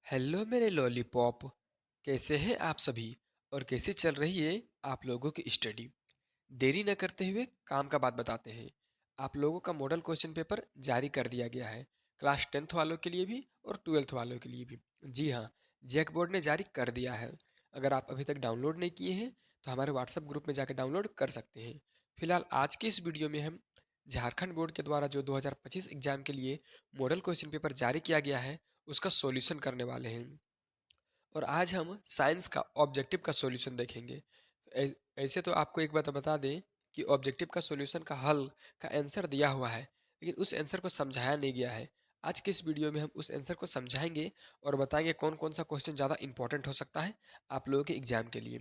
Hello मेरे lollipop. कैसे हैं आप सभी और कैसे चल रही है आप लोगों की स्टडी। देरी न करते हुए काम का बात बताते हैं। आप लोगों का मॉडल क्वेश्चन पेपर जारी कर दिया गया है, क्लास 10th वालों के लिए भी और 12th वालों के लिए भी। जी हाँ, जैक बोर्ड ने जारी कर दिया है। अगर आप अभी तक डाउनलोड नहीं किए हैं तो हमारे व्हाट्सएप ग्रुप में जाकर डाउनलोड कर सकते हैं। फिलहाल आज की इस वीडियो में हम झारखंड बोर्ड के द्वारा जो 2025 एग्जाम के लिए मॉडल क्वेश्चन पेपर जारी किया गया है उसका सॉल्यूशन करने वाले हैं। और आज हम साइंस का ऑब्जेक्टिव का सॉल्यूशन देखेंगे। ऐ- ऐसे तो आपको एक बात बता दें कि ऑब्जेक्टिव का सॉल्यूशन का हल का आंसर दिया हुआ है, लेकिन उस आंसर को समझाया नहीं गया है। आज के इस वीडियो में हम उस आंसर को समझाएंगे और बताएंगे कौन कौन सा क्वेश्चन ज़्यादा इंपॉर्टेंट हो सकता है आप लोगों के एग्जाम के लिए।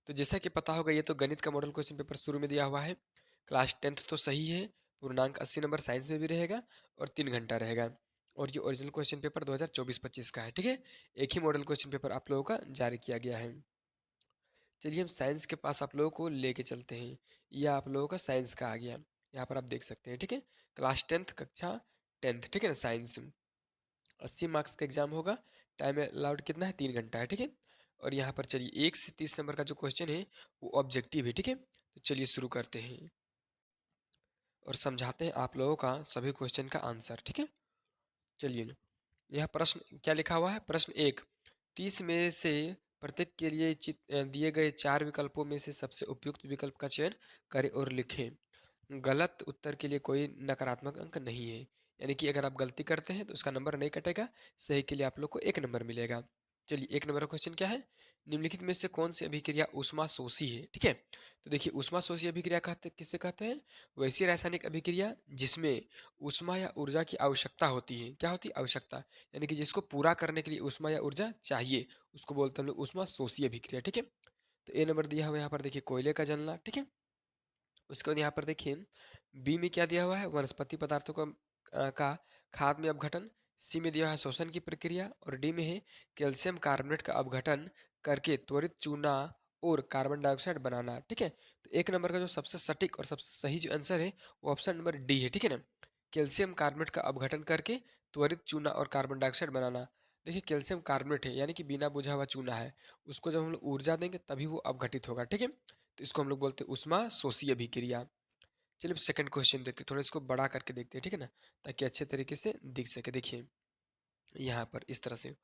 तो जैसा कि पता होगा, ये तो गणित का मॉडल क्वेश्चन पेपर शुरू में दिया हुआ है। क्लास 10th तो सही है, पूर्णांक 80 नंबर साइंस में भी रहेगा और 3 घंटा रहेगा। और ये ओरिजिनल क्वेश्चन पेपर 2024-25 का है, ठीक है। एक ही मॉडल क्वेश्चन पेपर आप लोगों का जारी किया गया है। चलिए हम साइंस के पास आप लोगों को लेके चलते हैं। यह आप लोगों का साइंस का आ गया, यहाँ पर आप देख सकते हैं, ठीक है। क्लास 10th कक्षा 10th, ठीक है ना, साइंस। 80 मार्क्स का एग्जाम होगा। टाइम अलाउड कितना है? 3 घंटा है, ठीक है। और यहाँ पर चलिए 1 से 30 नंबर का जो क्वेश्चन है वो ऑब्जेक्टिव है, ठीक है। तो चलिए शुरू करते हैं और समझाते हैं आप लोगों का सभी क्वेश्चन का आंसर, ठीक है। चलिए, यह प्रश्न क्या लिखा हुआ है? प्रश्न 1, 30 में से प्रत्येक के लिए दिए गए 4 विकल्पों में से सबसे उपयुक्त विकल्प का चयन करें और लिखें। गलत उत्तर के लिए कोई नकारात्मक अंक नहीं है, यानी कि अगर आप गलती करते हैं तो उसका नंबर नहीं कटेगा। सही के लिए आप लोग को 1 नंबर मिलेगा। चलिए, 1 नंबर का क्वेश्चन क्या है? निम्नलिखित में से कौन सी अभिक्रिया ऊष्मा शोषी है, ठीक है। तो देखिए, ऊष्मा शोषी अभिक्रिया कहते किसे कहते हैं? वैसी रासायनिक अभिक्रिया जिसमें ऊष्मा या ऊर्जा की आवश्यकता होती है। क्या होती है? आवश्यकता, यानी कि जिसको पूरा करने के लिए ऊष्मा या ऊर्जा चाहिए, उसको बोलते हैं हम लोग ऊष्मा शोषी अभिक्रिया, ठीक है। तो A नंबर दिया हुआ है यहाँ पर, देखिए कोयले का जलना, ठीक है। उसके बाद यहाँ पर देखिए बी में क्या दिया हुआ है? वनस्पति पदार्थों का खाद में अपघटन। सी में दिया हुआ है शोषण की प्रक्रिया और डी में है कैल्शियम कार्बोनेट का अपघटन करके त्वरित चूना और कार्बन डाइऑक्साइड बनाना, ठीक है। तो 1 नंबर का जो सबसे सटीक और सबसे सही जो आंसर है वो ऑप्शन नंबर डी है, ठीक है ना। कैल्शियम कार्बोनेट का अपघटन करके त्वरित चूना और कार्बन डाइऑक्साइड बनाना। देखिए, कैल्शियम कार्बोनेट है यानी कि बिना बुझा हुआ चूना है, उसको जब हम लोग ऊर्जा देंगे तभी वो अपघटित होगा, ठीक है। तो इसको हम लोग बोलते हैं उष्मा शोषी अभिक्रिया। चलिए सेकंड क्वेश्चन देखते हैं, थोड़ा इसको बड़ा करके देखते हैं, ठीक है ना, ताकि अच्छे तरीके से दिख सके। देखिए यहाँ पर इस तरह से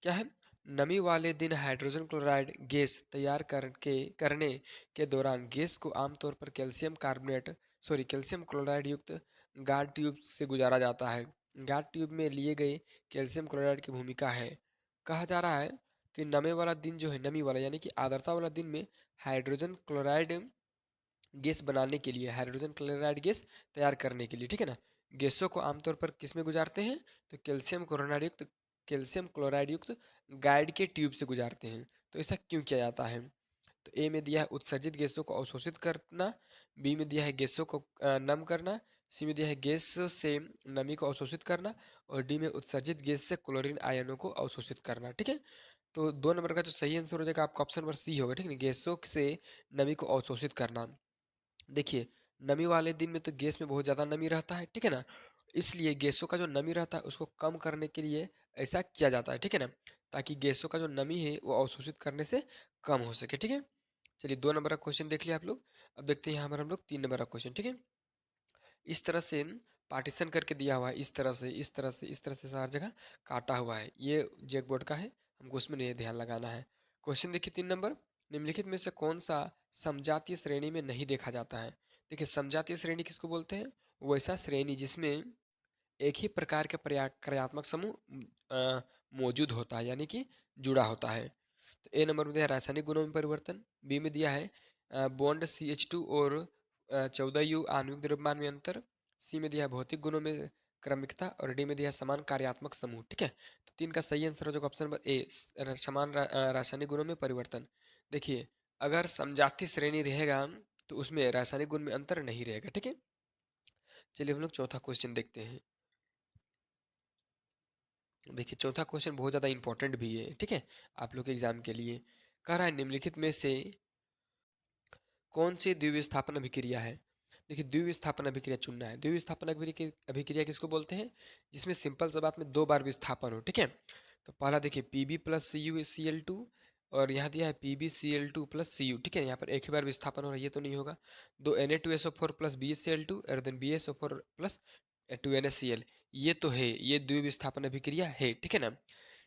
क्या है? नमी वाले दिन हाइड्रोजन क्लोराइड गैस तैयार करने के दौरान गैस को आमतौर पर कैल्शियम क्लोराइड युक्त गार्ड ट्यूब से गुजारा जाता है। गार्ड ट्यूब में लिए गए कैल्शियम क्लोराइड की भूमिका है। कहा जा रहा है कि नमे वाला दिन जो है, नमी वाला यानी कि आर्द्रता वाला दिन में हाइड्रोजन क्लोराइड गैस बनाने के लिए, हाइड्रोजन क्लोराइड गैस तैयार करने के लिए, ठीक है ना, गैसों को आमतौर पर किस में गुजारते हैं? तो कैल्शियम क्लोराइड युक्त गाइड के ट्यूब से गुजारते हैं। तो ऐसा क्यों किया जाता है? तो ए में दिया है उत्सर्जित गैसों को अवशोषित करना। बी में दिया है गैसों को नम करना। सी में दिया है गैस से नमी को अवशोषित करना और डी में उत्सर्जित गैस से क्लोरीन आयनों को अवशोषित करना, ठीक है। तो 2 नंबर का जो सही आंसर हो जाएगा आपका ऑप्शन नंबर सी होगा, ठीक है। गैसों से नमी को अवशोषित करना। देखिए, नमी वाले दिन में तो गैस में बहुत ज़्यादा नमी रहता है, ठीक है ना। इसलिए गैसों का जो नमी रहता है उसको कम करने के लिए ऐसा किया जाता है, ठीक है ना, ताकि गैसों का जो नमी है वो अवशोषित करने से कम हो सके, ठीक है। चलिए 2 नंबर का क्वेश्चन देख लिया आप लोग। अब देखते हैं यहाँ पर हम लोग 3 नंबर का क्वेश्चन, ठीक है। इस तरह से पार्टीशन करके दिया हुआ है, इस तरह से, इस तरह से, इस तरह से हर जगह काटा हुआ है। ये जैक बोर्ड का है, हमको उसमें नहीं ध्यान लगाना है। क्वेश्चन देखिए 3 नंबर, निम्नलिखित में से कौन सा समजातीय श्रेणी में नहीं देखा जाता है? देखिए, समजातीय श्रेणी किसको बोलते हैं? वैसा श्रेणी जिसमें एक ही प्रकार के कार्यात्मक समूह मौजूद होता है, यानी कि जुड़ा होता है। तो A नंबर में दिया है रासायनिक गुणों में परिवर्तन। बी में दिया है बॉन्ड CH2 और 14U आणविक द्रव्यमान में अंतर। सी में दिया है भौतिक गुणों में क्रमिकता और डी में दिया है समान कार्यात्मक समूह, ठीक है। तो 3 का सही आंसर हो जाएगा ऑप्शन नंबर ए, रासायनिक गुणों में परिवर्तन। देखिए, अगर समजातीय श्रेणी रहेगा तो उसमें रासायनिक गुण में अंतर नहीं रहेगा, ठीक है। चलिए हम लोग चौथा क्वेश्चन देखते हैं। देखिए, चौथा क्वेश्चन बहुत ज़्यादा इंपॉर्टेंट भी है, ठीक है, आप लोग के एग्जाम के लिए। कह रहा है निम्नलिखित में से कौन सी द्विविस्थापन अभिक्रिया है? देखिए, द्विविस्थापन अभिक्रिया चुनना है। द्विविस्थापन अभिक्रिया अभिक्रिया किसको बोलते हैं? जिसमें सिंपल सी बात में 2 बार विस्थापन हो, ठीक है। तो पहला देखिए Pb प्लस CuCl2, और यहाँ दिया है PbCl2 प्लस Cu, ठीक है। यहाँ पर एक ही बार विस्थापन हो रहा है, ये तो नहीं होगा। दो Na2SO4 प्लस BaCl2 और देन BaSO4 प्लस 2NaCl, ये तो है, ये द्विविस्थापन अभिक्रिया है, ठीक है ना।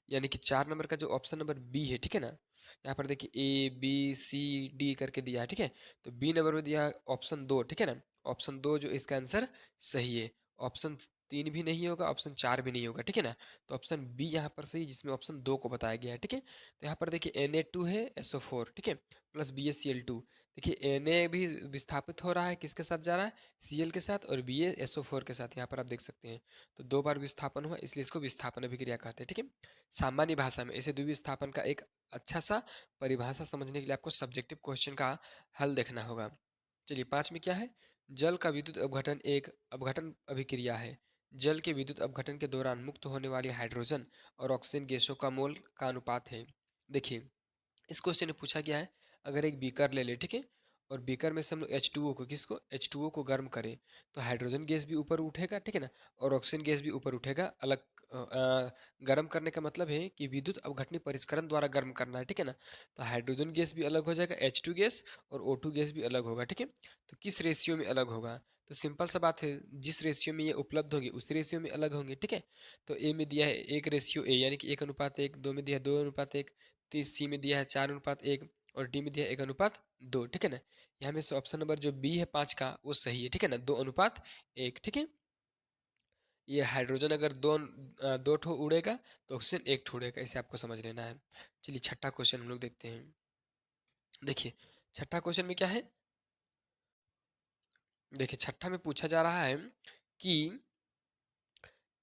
यानी कि 4 नंबर का जो ऑप्शन नंबर बी है, ठीक है ना। यहाँ पर देखिए ABCD करके दिया है, ठीक है। तो बी नंबर में दिया है ऑप्शन 2, ठीक है ना। ऑप्शन 2 जो इसका आंसर सही है। ऑप्शन 3 भी नहीं होगा, ऑप्शन 4 भी नहीं होगा, ठीक है ना। तो ऑप्शन बी यहाँ पर सही, जिसमें ऑप्शन 2 को बताया गया है, ठीक है। तो यहाँ पर देखिए Na2 है SO4, ठीक है, प्लस BaCl2। देखिए Na भी विस्थापित हो रहा है, किसके साथ जा रहा है, Cl के साथ, और BaSO4 के साथ, यहाँ पर आप देख सकते हैं। तो 2 बार विस्थापन हुआ, इसलिए इसको विस्थापन अभिक्रिया कहते हैं, ठीक है। सामान्य भाषा में इसे द्विविस्थापन का एक अच्छा सा परिभाषा समझने के लिए आपको सब्जेक्टिव क्वेश्चन का हल देखना होगा। चलिए 5 में क्या है, जल का विद्युत अपघटन एक अपघटन अभिक्रिया है। जल के विद्युत अपघटन के दौरान मुक्त होने वाली हाइड्रोजन और ऑक्सीजन गैसों का मोल का अनुपात है। देखिए इस क्वेश्चन में पूछा गया है, अगर एक बीकर ले ले, ठीक है, और बीकर में से हम लोग H2O को, किसको, H2O को गर्म करें, तो हाइड्रोजन गैस भी ऊपर उठेगा, ठीक है ना, और ऑक्सीजन गैस भी ऊपर उठेगा। अलग गर्म करने का मतलब है कि विद्युत अवघटनी परिष्करण द्वारा गर्म करना है, ठीक है ना। तो हाइड्रोजन गैस भी अलग हो जाएगा, H2 गैस, और O2 गैस भी अलग होगा, ठीक है। तो किस रेशियो में अलग होगा, तो सिंपल सा बात है, जिस रेशियो में ये उपलब्ध होंगे उसी रेशियो में अलग होंगे, ठीक है। तो ए में दिया है 1:A, यानी कि 1:1, 2 में दिया है 2:1, सी में दिया है 4:1, और डी में दिया है 1:2, ठीक है ना। यहाँ में से ऑप्शन नंबर जो बी है 5 का, वो सही है, ठीक है ना, 2:1, ठीक है। ये हाइड्रोजन अगर दो ठो उड़ेगा तो ऑक्सीजन एक ठो उड़ेगा, इसे आपको समझ लेना है। चलिए छठा क्वेश्चन हम लोग देखते हैं। देखिए छठा क्वेश्चन में क्या है, देखिए छठा में पूछा जा रहा है कि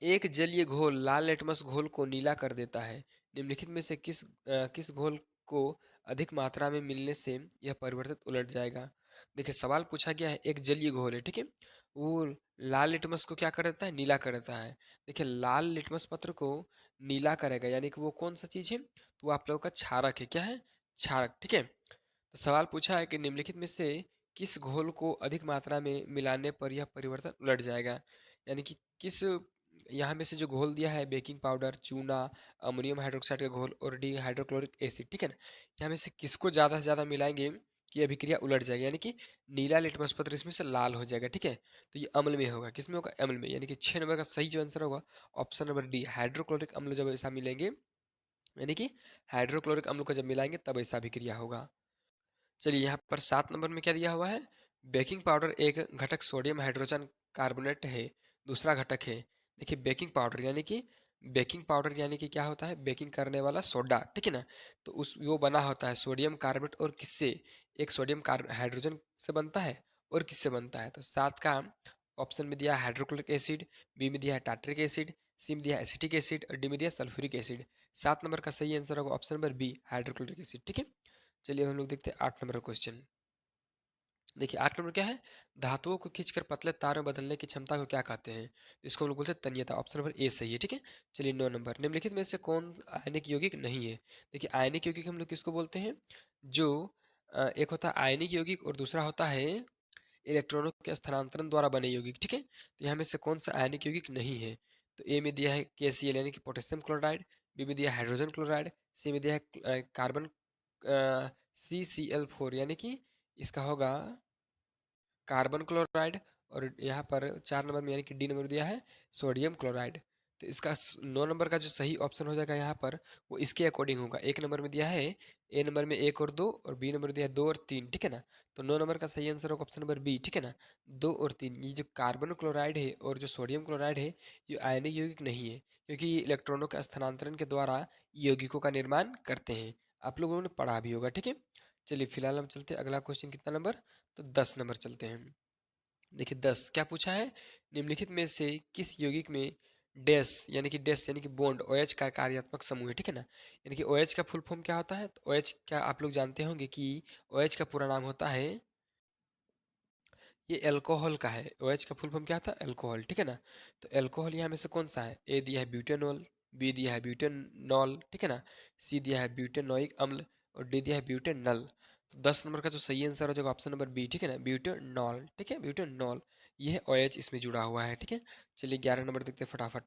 एक जलीय घोल लाल लेटमस घोल को नीला कर देता है। निम्नलिखित में से किस घोल को अधिक मात्रा में मिलने से यह परिवर्तित उलट जाएगा। देखिए सवाल पूछा गया है, एक जलीय घोल है, ठीक है, वो लाल लिटमस को क्या कर देता है, नीला कर देता है। देखिए लाल लिटमस पत्र को नीला करेगा, यानी कि वो कौन सा चीज है, तो वो आप लोगों का क्षारक है, क्या है, क्षारक, ठीक है। तो सवाल पूछा है कि निम्नलिखित में से किस घोल को अधिक मात्रा में मिलाने पर यह परिवर्तन उलट जाएगा। यानी कि किस, यहाँ में से जो घोल दिया है, बेकिंग पाउडर, चूना, अमोनियम हाइड्रोक्साइड का घोल और डी हाइड्रोक्लोरिक एसिड, ठीक है ना, यहाँ में से किसको ज़्यादा से ज़्यादा मिलाएंगे कि अभिक्रिया उलट जाएगी, यानी कि नीला लिटमस पत्र इसमें से लाल हो जाएगा, ठीक है। तो ये अम्ल में होगा, किसमें होगा, अम्ल में, यानी कि 6 नंबर का सही जो आंसर होगा ऑप्शन नंबर डी, हाइड्रोक्लोरिक अम्ल जब ऐसा मिलेंगे, यानी कि हाइड्रोक्लोरिक अम्ल को जब मिलाएंगे तब ऐसा अभिक्रिया होगा। चलिए यहाँ पर 7 नंबर में क्या दिया हुआ है, बेकिंग पाउडर एक घटक सोडियम हाइड्रोजन कार्बोनेट है, दूसरा घटक है। देखिए बेकिंग पाउडर यानी कि क्या होता है, बेकिंग करने वाला सोडा, ठीक है ना। तो उस वो बना होता है सोडियम कार्बोनेट और किससे, एक सोडियम कार्ब हाइड्रोजन से बनता है, और किससे बनता है, तो 7 का ऑप्शन में दिया है हाइड्रोक्लोरिक एसिड, बी में दिया है टार्ट्रिक एसिड, सी में दिया है एसिटिक एसिड, और डी में दिया है सल्फ्यूरिक एसिड। 7 नंबर का सही आंसर होगा option number B, hydrochloric acid, ठीक है। चलिए हम लोग देखते हैं 8 नंबर क्वेश्चन। देखिए 8 नंबर क्या है, धातुओं को खींचकर पतले तार में बदलने की क्षमता को क्या कहते हैं, इसको हम लोग बोलते हैं तन्यता। ऑप्शन नंबर ए सही है, ठीक है। चलिए 9 नंबर, निम्नलिखित में से कौन आयनिक यौगिक नहीं है। देखिए आयनिक यौगिक हम लोग किसको बोलते हैं, जो एक होता है आयनिक यौगिक और दूसरा होता है इलेक्ट्रॉनों के स्थानांतरण द्वारा बने यौगिक, ठीक है। तो यहाँ में से कौन सा आयनिक यौगिक नहीं है, तो ए में दिया है KCl यानी कि पोटेशियम क्लोराइड, बी में दिया है हाइड्रोजन क्लोराइड, सी में दिया है कार्बन CCl4, यानी कि इसका होगा कार्बन क्लोराइड, और यहाँ पर 4 नंबर में यानी कि डी नंबर दिया है सोडियम क्लोराइड। तो इसका 9 नंबर का जो सही ऑप्शन हो जाएगा यहाँ पर, वो इसके अकॉर्डिंग होगा। 1 नंबर में दिया है, ए नंबर में 1 और 2, और बी नंबर दिया है 2 और 3, ठीक है ना। तो 9 नंबर का सही आंसर होगा ऑप्शन नंबर बी, ठीक है ना, 2 और 3। ये जो कार्बन क्लोराइड है और जो सोडियम क्लोराइड है, ये आयनिक यौगिक नहीं है, क्योंकि ये इलेक्ट्रॉनों के स्थानांतरण के द्वारा यौगिकों का निर्माण करते हैं। आप लोगों ने पढ़ा भी होगा, ठीक है। चलिए फिलहाल हम चलते हैं अगला क्वेश्चन, कितना नंबर, तो 10 नंबर चलते हैं। देखिए 10 क्या पूछा है, निम्नलिखित में से किस यौगिक में डैश यानी कि बॉन्ड OH का कार्यात्मक समूह है, ठीक है ना। यानी कि OH का फुल फॉर्म क्या होता है, तो OH क्या आप लोग जानते होंगे कि OH का पूरा नाम होता है, ये अल्कोहल का है। OH का फुल फॉर्म क्या था, अल्कोहल, ठीक है ना। तो अल्कोहल यहाँ में से कौन सा है, ए दिया है ब्यूटेनॉल, बी दिया है ब्यूटेनॉल, ठीक है ना, सी दिया है ब्यूटेनोइक अम्ल, और डी दिया है ब्यूटेनल। तो 10 नंबर का जो सही आंसर हो जाएगा ऑप्शन नंबर बी, ठीक है ना, ब्यूटेनॉल, ठीक है, ब्यूटेनॉल, ये है OH इसमें जुड़ा हुआ है, ठीक है। चलिए 11 नंबर देखते हैं फटाफट।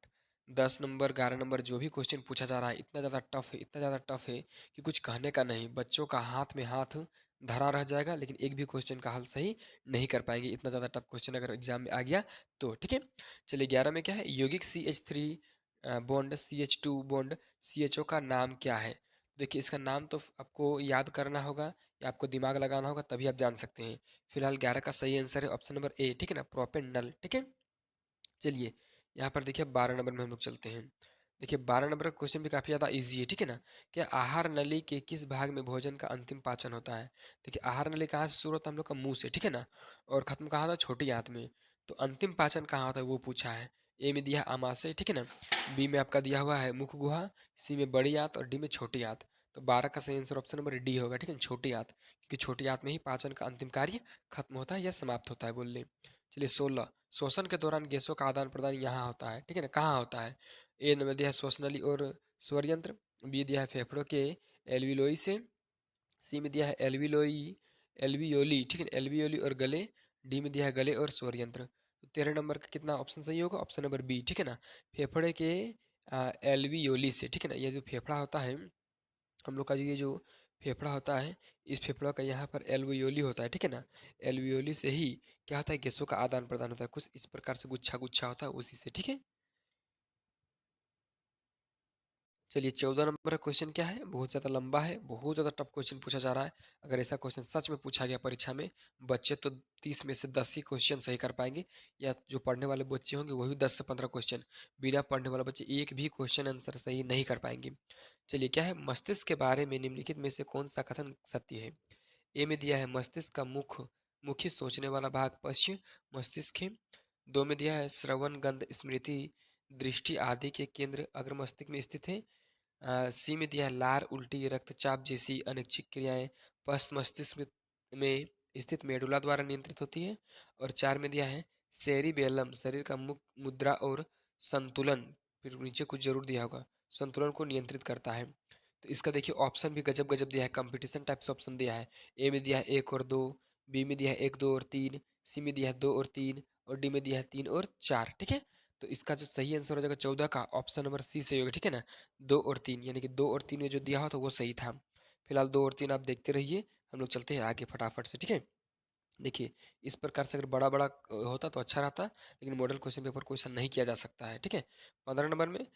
10 नंबर 11 नंबर जो भी क्वेश्चन पूछा जा रहा है इतना ज़्यादा टफ है, इतना ज़्यादा टफ है कि कुछ कहने का नहीं। बच्चों का हाथ में हाथ धरा रह जाएगा, लेकिन एक भी क्वेश्चन का हल सही नहीं कर पाएंगे। इतना ज़्यादा टफ क्वेश्चन अगर एग्जाम में आ गया तो ठीक है। चलिए 11 में क्या है, यौगिक CH3 bond CH2 bond CHO का नाम क्या है। देखिए इसका नाम तो आपको याद करना होगा या आपको दिमाग लगाना होगा, तभी आप जान सकते हैं। फिलहाल 11 का सही आंसर है ऑप्शन नंबर ए, ठीक है ना, प्रोपेनल, ठीक है। चलिए यहाँ पर देखिए 12 नंबर में हम लोग चलते हैं। देखिए 12 नंबर का क्वेश्चन भी काफ़ी ज़्यादा इजी है, ठीक है ना। क्या आहार नली के किस भाग में भोजन का अंतिम पाचन होता है। देखिए आहार नली कहाँ से शुरू होता है, हम लोग का मुंह से, ठीक है ना, और खत्म कहाँ होता है, छोटी आंत में। तो अंतिम पाचन कहाँ होता है वो पूछा है। ए में दिया है आमाशय, ठीक है ना, बी में आपका दिया हुआ है मुख गुहा, सी में बड़ी आंत और डी में छोटी आंत। तो 12 का सही आंसर ऑप्शन नंबर डी होगा, ठीक है, छोटी आंत, क्योंकि छोटी आंत में ही पाचन का अंतिम कार्य खत्म होता है या समाप्त होता है, बोल ले। चलिए 16, श्वसन के दौरान गैसों का आदान प्रदान यहाँ होता है, ठीक है ना, कहाँ होता है। ए नंबर दिया है श्वसनली और स्वर यंत्र, बी दिया है फेफड़ों के एल्वियोलाई से, सी में दिया है एल्वियोलाई एल्वियोली, ठीक है, एल्वियोली और गले, डी में दिया है गले और स्वर यंत्र। तो 13 नंबर का कितना ऑप्शन सही होगा, ऑप्शन नंबर बी, ठीक है ना, फेफड़े के एल्वियोली से, ठीक है ना। ये जो फेफड़ा होता है हम लोग का, जो ये जो फेफड़ा होता है, इस फेफड़ा का यहाँ पर एल्वियोली होता है, ठीक है ना। एल्वियोली से ही क्या होता है, गैसों का आदान प्रदान होता है, कुछ इस प्रकार से गुच्छा गुच्छा होता है उसी से, ठीक है। चलिए 14 नंबर का क्वेश्चन क्या है, बहुत ज़्यादा लंबा है, बहुत ज़्यादा टफ क्वेश्चन पूछा जा रहा है। अगर ऐसा क्वेश्चन सच में पूछा गया परीक्षा में, बच्चे तो 30 में से 10 ही क्वेश्चन सही कर पाएंगे, या जो पढ़ने वाले बच्चे होंगे वो भी 10 से 15 क्वेश्चन, बिना पढ़ने वाले बच्चे एक भी क्वेश्चन आंसर सही नहीं कर पाएंगे। चलिए क्या है, मस्तिष्क के बारे में निम्नलिखित में से कौन सा कथन सत्य है। ए में दिया है मस्तिष्क का मुख्य सोचने वाला भाग पश्च मस्तिष्क है। दो में दिया है श्रवण गंध स्मृति दृष्टि आदि के केंद्र अग्र मस्तिष्क में स्थित है। सी में दिया है लार उल्टी रक्तचाप जैसी अनैच्छिक क्रियाएं पश्च मस्तिष्क में स्थित मेडुला द्वारा नियंत्रित होती है। और चार में दिया है सेरिबेलम शरीर का मुख मुद्रा और संतुलन, फिर नीचे कुछ जरूर दिया होगा, संतुलन को नियंत्रित करता है। तो इसका देखिए ऑप्शन भी गजब गजब दिया है, कंपटीशन टाइप से ऑप्शन दिया है। ए में दिया है 1 और 2, बी में दिया है 1 2 और 3, सी में दिया है 2 और 3, और डी में दिया है 3 और 4, ठीक है। तो इसका जो सही आंसर हो जाएगा 14 का ऑप्शन नंबर सी सही होगा, ठीक है ना, 2 और 3, यानी कि 2 और 3 में जो दिया हो तो वो सही था। फिलहाल 2 और 3 आप देखते रहिए, हम लोग चलते हैं आगे फटाफट से, ठीक है। देखिए इस प्रकार से अगर बड़ा बड़ा होता तो अच्छा रहता, लेकिन मॉडल क्वेश्चन पेपर को ऐसा नहीं किया जा सकता है, ठीक है। 15 नंबर में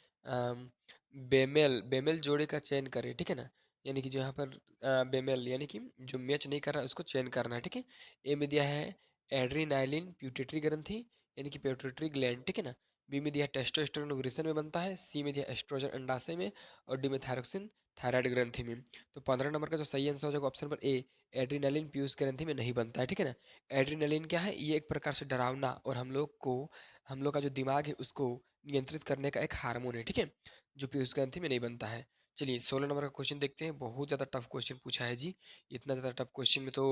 बेमेल बेमेल जोड़े का चयन करें, ठीक है ना, यानी कि जो यहाँ पर बेमेल यानी कि जो मैच नहीं कर रहा है उसको चयन करना है, ठीक है। ए में दिया है एड्रीनाइलिन प्यूटेटरी ग्रंथि, यानी कि प्यूटेटरी ग्लैंड, ठीक है ना। बी में दिया है टेस्टोस्टेरोन ओवरिशन में बनता है, सी में दिया एस्ट्रोजन अंडाशय में, और डी में थायरोक्सिन थायराइड ग्रंथि में। तो 15 नंबर का जो सही आंसर हो जाएगा option number A, adrenaline Piyush ग्रंथि में नहीं बनता है, ठीक है ना। एड्रीनलिन क्या है, ये एक प्रकार से डरावना और हम लोग का जो दिमाग है उसको नियंत्रित करने का एक हार्मोन है, ठीक है, जो पीयूष ग्रंथि में नहीं बनता है। चलिए 16 नंबर का क्वेश्चन देखते हैं, बहुत ज़्यादा टफ क्वेश्चन पूछा है जी। इतना ज़्यादा टफ क्वेश्चन में तो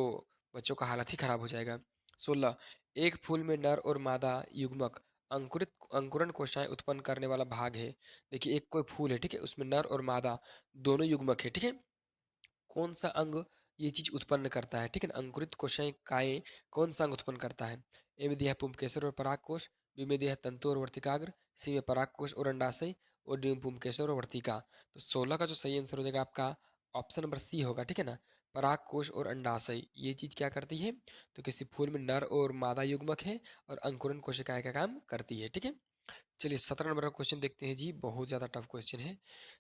बच्चों का हालत ही खराब हो जाएगा। 16, एक फूल में नर और मादा युग्मक अंकुरित अंकुरन कोशाएं उत्पन्न करने वाला भाग है। देखिए एक कोई फूल है, ठीक है, उसमें नर और मादा दोनों युग्मक है, ठीक है। कौन सा अंग ये चीज उत्पन्न करता है, ठीक है ना, अंकुरित कोशिकाएं कौन सा अंग उत्पन्न करता है। ए में दिया है पुंकेसर और परागकोश, बी में दिया है तंतु और वर्तिकाग्र, सी में परागकोश और अंडाशय, और डी में पुंकेसर और वर्तिका। तो 16 का जो सही आंसर हो जाएगा आपका ऑप्शन नंबर सी होगा, ठीक है ना, परागकोश और अंडाशय ये चीज क्या करती है, तो किसी फूल में नर और मादा युग्मक है और अंकुरन कोशिकाएं का काम करती है, ठीक है। चलिए 17 नंबर का क्वेश्चन देखते हैं जी, बहुत ज़्यादा टफ क्वेश्चन है।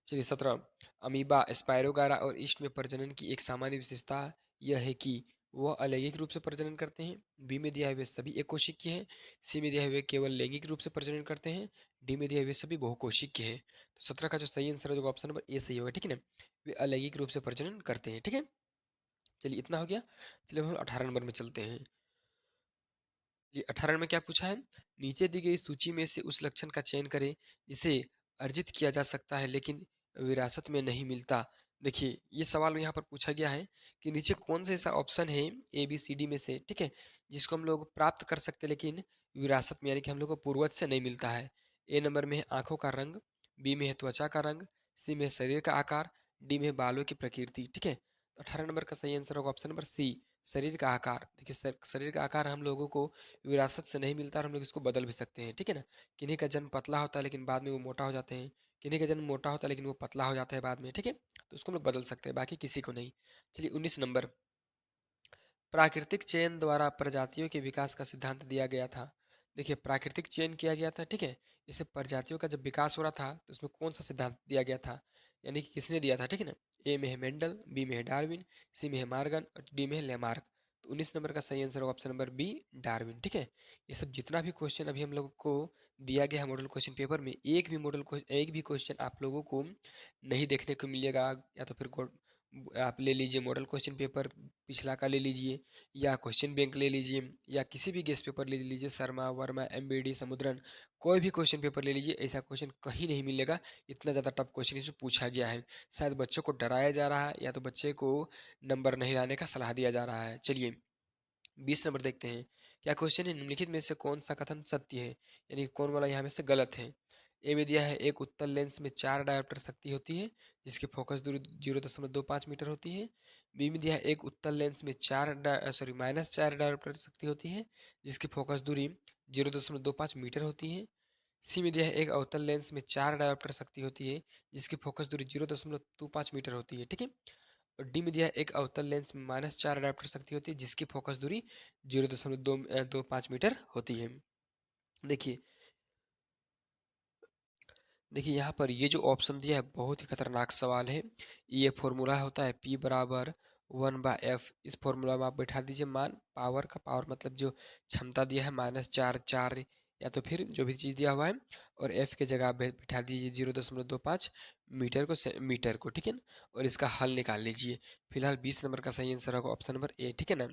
चलिए 17, अमीबा स्पायरोगारा और ईस्ट में प्रजनन की एक सामान्य विशेषता यह है कि वह अलैंगिक रूप से प्रजनन करते हैं। बी में दिया है वे सभी एक कोशिकीय हैं, सी में दिया है वे केवल लैंगिक रूप से प्रजनन करते हैं, डी में दिया है वे सभी बहुकोशिकीय हैं। तो 17 का जो सही आंसर होगा ऑप्शन नंबर ए सही होगा, ठीक है ना, वे अलैंगिक रूप से प्रजनन करते हैं, ठीक है। चलिए इतना हो गया। चलिए हम 18 नंबर में चलते हैं। ये 18 में क्या पूछा है, नीचे दी गई सूची में से उस लक्षण का चयन करें जिसे अर्जित किया जा सकता है लेकिन विरासत में नहीं मिलता। देखिए ये सवाल यहाँ पर पूछा गया है कि नीचे कौन सा ऐसा ऑप्शन है ए बी सी डी में से, ठीक है, जिसको हम लोग प्राप्त कर सकते हैं लेकिन विरासत में यानी कि हम लोग को पूर्वज से नहीं मिलता है। ए नंबर में है आंखों का रंग, बी में है त्वचा का रंग, सी में है शरीर का आकार, डी में है बालों की प्रकृति, ठीक है। तो 18 नंबर का सही आंसर होगा ऑप्शन नंबर सी, शरीर का आकार, देखिए शरीर का आकार हम लोगों को विरासत से नहीं मिलता और हम लोग इसको बदल भी सकते हैं, ठीक है ना। किन्हीं का जन्म पतला होता है लेकिन बाद में वो मोटा हो जाते हैं, किन्हीं का जन्म मोटा होता है लेकिन वो पतला हो जाता है बाद में, ठीक है। तो उसको हम लोग बदल सकते हैं, बाकी किसी को नहीं। चलिए 19 नंबर, प्राकृतिक चयन द्वारा प्रजातियों के विकास का सिद्धांत दिया गया था। देखिए प्राकृतिक चयन किया गया था, ठीक है। इसे प्रजातियों का जब विकास हो रहा था तो उसमें कौन सा सिद्धांत दिया गया था, यानी कि किसने दिया था, ठीक है ना। ए में है मेंडल, बी में है डार्विन, सी में है मार्गन और डी में है लेमार्क। तो 19 नंबर का सही आंसर होगा ऑप्शन नंबर बी, डार्विन, ठीक है। ये सब जितना भी क्वेश्चन अभी हम लोगों को दिया गया है मॉडल क्वेश्चन पेपर में, एक भी क्वेश्चन आप लोगों को नहीं देखने को मिलेगा। या तो फिर आप ले लीजिए मॉडल क्वेश्चन पेपर पिछला का ले लीजिए, या क्वेश्चन बैंक ले लीजिए, या किसी भी गेस्ट पेपर ले लीजिए, शर्मा वर्मा एमबीडी समुद्रन, कोई भी क्वेश्चन पेपर ले लीजिए, ऐसा क्वेश्चन कहीं नहीं मिलेगा। इतना ज़्यादा टफ क्वेश्चन इसमें पूछा गया है। शायद बच्चों को डराया जा रहा है या तो बच्चे को नंबर नहीं लाने का सलाह दिया जा रहा है। चलिए 20 नंबर देखते हैं। क्या क्वेश्चन है, निम्नलिखित में से कौन सा कथन सत्य है, यानी कौन वाला यहाँ में से गलत है। ए में दिया है एक उत्तल लेंस में 4 डायोप्टर शक्ति होती है जिसकी फोकस दूरी 0.25 मीटर होती है। बी में दिया है एक उत्तल लेंस में -4 डायोप्टर शक्ति होती है जिसकी फोकस दूरी 0.25 मीटर होती है। सी में दिया है एक अवतल लेंस में 4 डायोप्टर शक्ति होती है जिसकी फोकस दूरी 0.25 मीटर होती है, ठीक है। और डी में दिया है एक अवतल लेंस में -4 डायोप्टर शक्ति होती है जिसकी फोकस दूरी 0.25 मीटर होती है। देखिए देखिए यहाँ पर ये जो ऑप्शन दिया है बहुत ही खतरनाक सवाल है। ये फॉर्मूला होता है P = 1/f। इस फॉर्मूला में आप बैठा दीजिए मान, पावर का पावर मतलब जो क्षमता दिया है -4 या तो फिर जो भी चीज़ दिया हुआ है, और f के जगह आप बैठा दीजिए 0.25 मीटर को मीटर को, ठीक है ना। और इसका हल निकाल लीजिए। फिलहाल 20 नंबर का सही आंसर होगा ऑप्शन नंबर ए, ठीक है ना,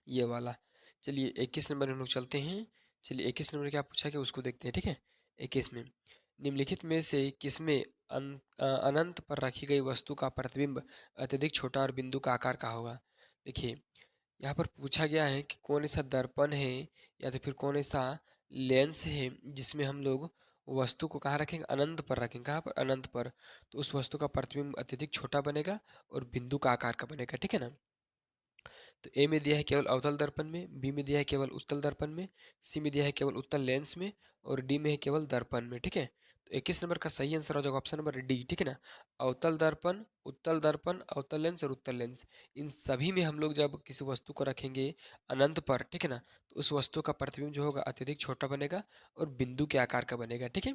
ये वाला। चलिए 21 नंबर में हम लोग चलते हैं। चलिए 21 नंबर क्या पूछा कि उसको देखते हैं, ठीक है। 21 में, निम्नलिखित में से किसमें अनंत पर रखी गई वस्तु का प्रतिबिंब अत्यधिक छोटा और बिंदु का आकार का होगा। देखिए यहाँ पर पूछा गया है कि कौन ऐसा दर्पण है या तो फिर कौन ऐसा लेंस है जिसमें हम लोग वस्तु को कहाँ रखेंगे, अनंत पर रखेंगे। कहाँ पर, अनंत पर। तो उस वस्तु का प्रतिबिंब अत्यधिक छोटा बनेगा और बिंदु का आकार का बनेगा, ठीक है ना। तो ए में दिया है केवल अवतल दर्पण में, बी में दिया है केवल उत्तल दर्पण में, सी में दिया है केवल उत्तल लेंस में, और डी में है केवल दर्पण में, ठीक है। तो 21 नंबर का सही आंसर हो जाएगा ऑप्शन नंबर डी, ठीक है ना। अवतल दर्पण, उत्तल दर्पण, अवतल लेंस और उत्तल लेंस, इन सभी में हम लोग जब किसी वस्तु को रखेंगे अनंत पर, ठीक है ना, तो उस वस्तु का प्रतिबिंब जो होगा अत्यधिक छोटा बनेगा और बिंदु के आकार का बनेगा, ठीक है।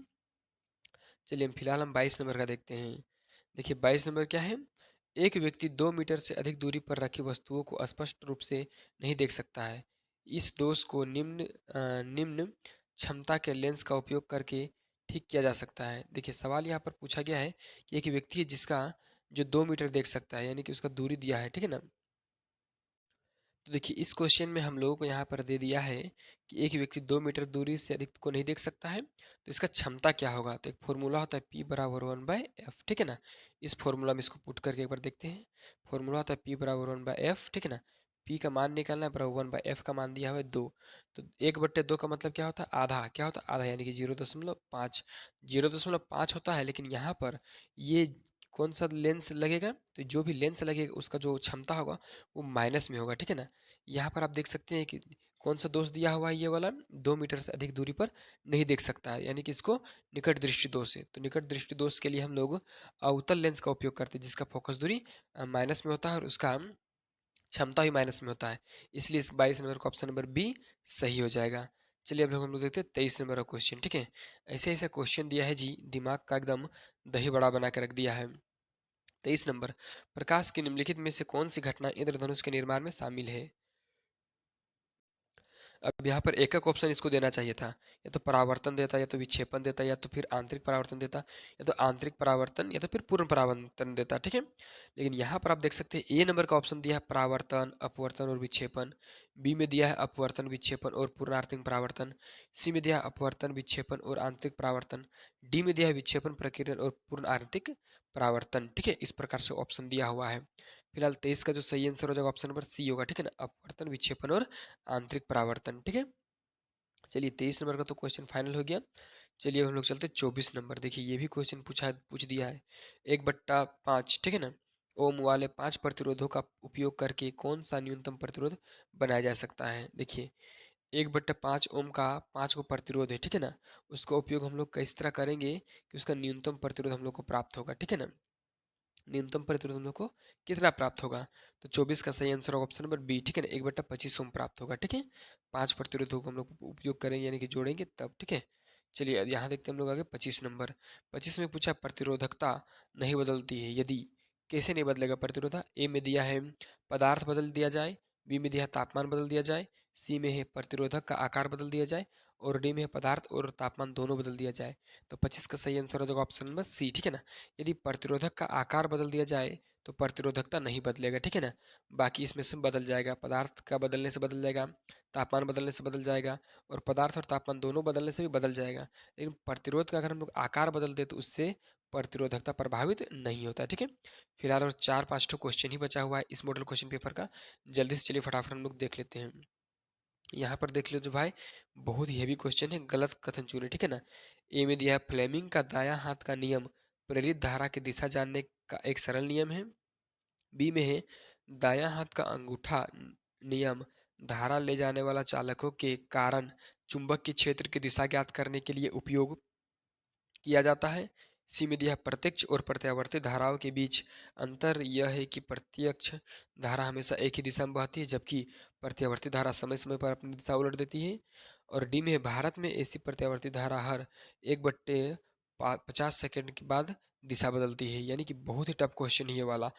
चलिए हम 22 नंबर का देखते हैं। देखिए 22 नंबर क्या है, एक व्यक्ति 2 मीटर से अधिक दूरी पर रखी वस्तुओं को स्पष्ट रूप से नहीं देख सकता है। इस दोष को निम्न क्षमता के लेंस का उपयोग करके ठीक किया जा सकता है। देखिए सवाल यहाँ पर पूछा गया है कि एक व्यक्ति है जिसका जो 2 मीटर देख सकता है, यानी कि उसका दूरी दिया है, ठीक है ना। तो देखिए इस क्वेश्चन में हम लोगों को यहाँ पर दे दिया है कि एक व्यक्ति 2 मीटर दूरी से अधिक को नहीं देख सकता है, तो इसका क्षमता क्या होगा। तो एक फॉर्मूला होता है P = 1/f, ठीक है ना। इस फॉर्मूला में इसको पुट करके एक बार देखते हैं। फॉर्मूला होता है P = 1/f, ठीक है ना। P का मान निकालना है, बराबर 1/f का मान दिया हुआ है 2। तो 1/2 का मतलब क्या होता है, आधा। क्या होता है, आधा, यानी कि 0.5। 0.5 होता है, लेकिन यहाँ पर ये कौन सा लेंस लगेगा, तो जो भी लेंस लगेगा उसका जो क्षमता होगा वो माइनस में होगा, ठीक है ना। यहाँ पर आप देख सकते हैं कि कौन सा दोष दिया हुआ है, ये वाला 2 मीटर से अधिक दूरी पर नहीं देख सकता है, यानी कि इसको निकट दृष्टि दोष है। तो निकट दृष्टि दोष के लिए हम लोग अवतल लेंस का उपयोग करते हैं जिसका फोकस दूरी माइनस में होता है और उसका क्षमता भी माइनस में होता है। इसलिए इस 22 नंबर का ऑप्शन नंबर बी सही हो जाएगा। चलिए अब हम लोग देखते हैं 23 नंबर का क्वेश्चन, ठीक है। ऐसे ऐसा क्वेश्चन दिया है जी, दिमाग का एकदम दही बड़ा बना के रख दिया है। 23 नंबर, प्रकाश की निम्नलिखित में से कौन सी घटना इंद्रधनुष के निर्माण में शामिल है। अब यहाँ पर एक एक ऑप्शन इसको देना चाहिए था, या तो परावर्तन देता, या तो विक्षेपण देता, या तो फिर आंतरिक परावर्तन देता, या तो आंतरिक परावर्तन, या तो फिर पूर्ण परावर्तन देता, ठीक है। लेकिन यहाँ पर आप देख सकते हैं ए नंबर का ऑप्शन दिया है परावर्तन, अपवर्तन और विक्षेपण। बी में दिया है अपवर्तन, विक्षेपण और पूर्ण आंतरिक परावर्तन। सी में दिया है अपवर्तन, विक्षेपण और आंतरिक परावर्तन। डी में दिया है विक्षेपण, प्रकीर्णन और पूर्ण आंतरिक परावर्तन, ठीक है। इस प्रकार से ऑप्शन दिया हुआ है। फिलहाल 23 का जो सही आंसर हो जाएगा ऑप्शन नंबर सी होगा, ठीक है ना, अपवर्तन, विक्षेपण और आंतरिक परावर्तन, ठीक है। चलिए 23 नंबर का तो क्वेश्चन फाइनल हो गया। चलिए अब हम लोग चलते हैं 24 नंबर। देखिए ये भी क्वेश्चन पूछ दिया है, 1/5, ठीक है ना। ओम वाले 5 प्रतिरोधों का उपयोग करके कौन सा न्यूनतम प्रतिरोध बनाया जा सकता है? देखिए, 1/5 ओम का 5 को प्रतिरोध है, ठीक है ना? उसका उपयोग हम लोग किस तरह करेंगे कि उसका न्यूनतम प्रतिरोध हम लोग को प्राप्त होगा, ठीक है ना? न्यूनतम प्रतिरोध हम लोग को कितना प्राप्त होगा? तो 24 का सही आंसर होगा ऑप्शन नंबर बी, ठीक है ना? 1/25 ओम प्राप्त होगा, ठीक है? 5 प्रतिरोधों को हम लोग उपयोग करेंगे यानी कि जोड़ेंगे तब, ठीक है? चलिए यहाँ देखते हैं हम लोग आगे 25 नंबर। 25 में पूछा प्रतिरोधकता नहीं बदलती है यदि, कैसे नहीं बदलेगा प्रतिरोधक? ए में दिया है पदार्थ बदल दिया जाए, बी में दिया है तापमान बदल दिया जाए, सी में है प्रतिरोधक का आकार बदल दिया जाए और डी में है पदार्थ और तापमान दोनों बदल दिया जाए। तो 25 का सही आंसर हो जाएगा ऑप्शन नंबर सी, ठीक है ना? यदि प्रतिरोधक का आकार बदल दिया जाए तो प्रतिरोधकता नहीं बदलेगा, ठीक है ना? बाकी इसमें से बदल जाएगा, पदार्थ का बदलने से बदल जाएगा, तापमान बदलने से बदल जाएगा और पदार्थ और तापमान दोनों बदलने से भी बदल जाएगा। लेकिन प्रतिरोध का अगर हम लोग आकार बदल दे तो उससे प्रतिरोधकता प्रभावित नहीं होता, ठीक है? फिलहाल और 4-5 ठो क्वेश्चन ही बचा हुआ है इस मॉडल क्वेश्चन पेपर का। जल्दी से चलिए फटाफट हम लोग देख लेते हैं। यहाँ पर देख लो जो भाई, बहुत ही हेवी क्वेश्चन है, गलत कथन चुने, ठीक है ना? ए में दिया है फ्लेमिंग का दायां हाथ का नियम प्रेरित धारा की दिशा जानने का एक सरल नियम है। बी में है दायां हाथ का अंगूठा नियम धारा ले जाने वाला चालकों के कारण चुंबक के क्षेत्र की दिशा ज्ञात करने के लिए उपयोग किया जाता है। सी में दिया है प्रत्यक्ष और प्रत्यावर्ती धाराओं के बीच अंतर यह है कि प्रत्यक्ष धारा हमेशा एक ही दिशा में बहती है जबकि प्रत्यावर्ती धारा समय समय पर अपनी दिशा उलट देती है। और डी में है भारत में ऐसी प्रत्यावर्ती धारा हर 1/50 सेकंड के बाद दिशा बदलती है। यानी कि बहुत ही टफ क्वेश्चन है ये वाला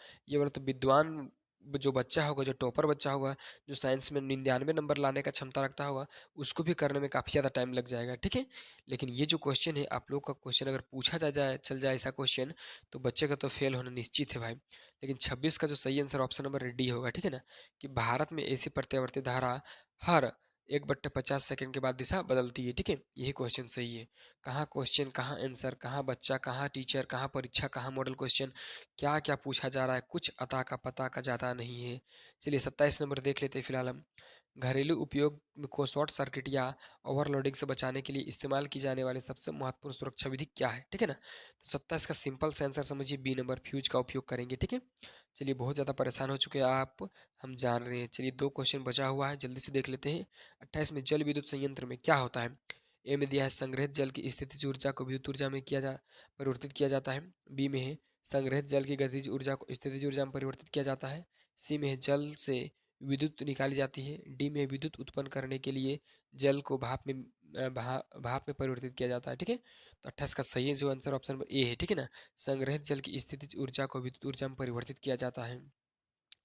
तो विद्वान जो बच्चा होगा, जो टॉपर बच्चा होगा, जो साइंस में 99 नंबर लाने का क्षमता रखता होगा, उसको भी करने में काफ़ी ज़्यादा टाइम लग जाएगा, ठीक है? लेकिन ये जो क्वेश्चन है, आप लोग का क्वेश्चन अगर पूछा चल जाए ऐसा क्वेश्चन, तो बच्चे का तो फेल होना निश्चित है भाई। लेकिन 26 का जो सही आंसर ऑप्शन नंबर डी होगा, ठीक है ना? कि भारत में ऐसी प्रत्यावर्ती धारा हर 1/50 सेकंड के बाद दिशा बदलती है, ठीक है? यही क्वेश्चन सही है। कहाँ क्वेश्चन, कहाँ आंसर, कहाँ बच्चा, कहाँ टीचर, कहाँ परीक्षा, कहाँ मॉडल क्वेश्चन, क्या क्या पूछा जा रहा है, कुछ अता का पता का जाता नहीं है। चलिए 27 नंबर देख लेते हैं फिलहाल हम। घरेलू उपयोग को शॉर्ट सर्किट या ओवरलोडिंग से बचाने के लिए इस्तेमाल की जाने वाली सबसे महत्वपूर्ण सुरक्षा विधि क्या है, ठीक है ना? तो 27 का सिंपल से आंसर समझिए बी नंबर, फ्यूज का उपयोग करेंगे, ठीक है? चलिए बहुत ज़्यादा परेशान हो चुके हैं आप, हम जान रहे हैं। चलिए 2 क्वेश्चन बचा हुआ है, जल्दी से देख लेते हैं। 28 में जल विद्युत संयंत्र में क्या होता है? ए में दिया है संग्रहित जल की स्थितिज ऊर्जा को विद्युत ऊर्जा में परिवर्तित किया जाता है। बी में है संग्रहित जल की गतिज ऊर्जा को स्थितिज ऊर्जा में परिवर्तित किया जाता है। सी में है जल से विद्युत निकाली जाती है। डी में विद्युत उत्पन्न करने के लिए जल को भाप में परिवर्तित किया जाता है, ठीक है? तो 28 का सही जो आंसर ऑप्शन नंबर ए है, ठीक है ना? संग्रहित जल की स्थितिज ऊर्जा को विद्युत ऊर्जा में परिवर्तित किया जाता है।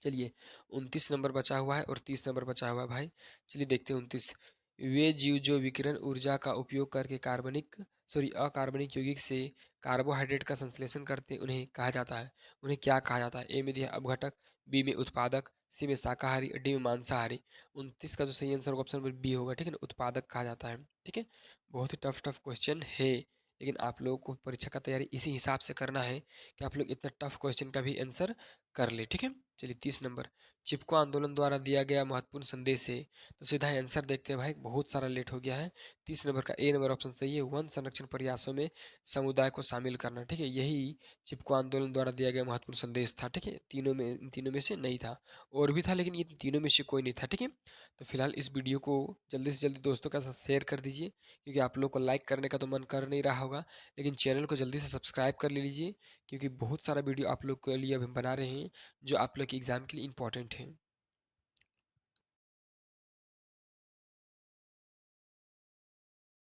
चलिए 29 नंबर बचा हुआ है और 30 नंबर बचा हुआ है भाई। चलिए देखते हैं 29। वे जीव जो विकिरण ऊर्जा का उपयोग करके अकार्बनिक यौगिक से कार्बोहाइड्रेट का संश्लेषण करते हैं, उन्हें कहा जाता है। उन्हें क्या कहा जाता है? ए में दिया अपघटक, बी में उत्पादक, सी में शाकाहारी, डी में मांसाहारी। 29 का जो सही आंसर होगा ऑप्शन नंबर बी होगा, ठीक है ना? उत्पादक कहा जाता है, ठीक है? बहुत ही टफ टफ क्वेश्चन है, लेकिन आप लोगों को परीक्षा का तैयारी इसी हिसाब से करना है कि आप लोग इतना टफ क्वेश्चन का भी आंसर कर ले, ठीक है? चलिए 30 नंबर, चिपको आंदोलन द्वारा दिया गया महत्वपूर्ण संदेश है। तो सीधा आंसर देखते हैं भाई, बहुत सारा लेट हो गया है। 30 नंबर का ए नंबर ऑप्शन सही है, वन संरक्षण प्रयासों में समुदाय को शामिल करना, ठीक है? यही चिपको आंदोलन द्वारा दिया गया महत्वपूर्ण संदेश था, ठीक है? तीनों में से नहीं था, और भी था लेकिन ये तीनों में से कोई नहीं था, ठीक है? तो फिलहाल इस वीडियो को जल्दी से जल्दी दोस्तों के साथ शेयर कर दीजिए, क्योंकि आप लोग को लाइक करने का तो मन कर नहीं रहा होगा, लेकिन चैनल को जल्दी से सब्सक्राइब कर ले लीजिए, क्योंकि बहुत सारा वीडियो आप लोग के लिए अभी हम बना रहे हैं जो आप लोग के एग्ज़ाम के लिए इम्पोर्टेंट है।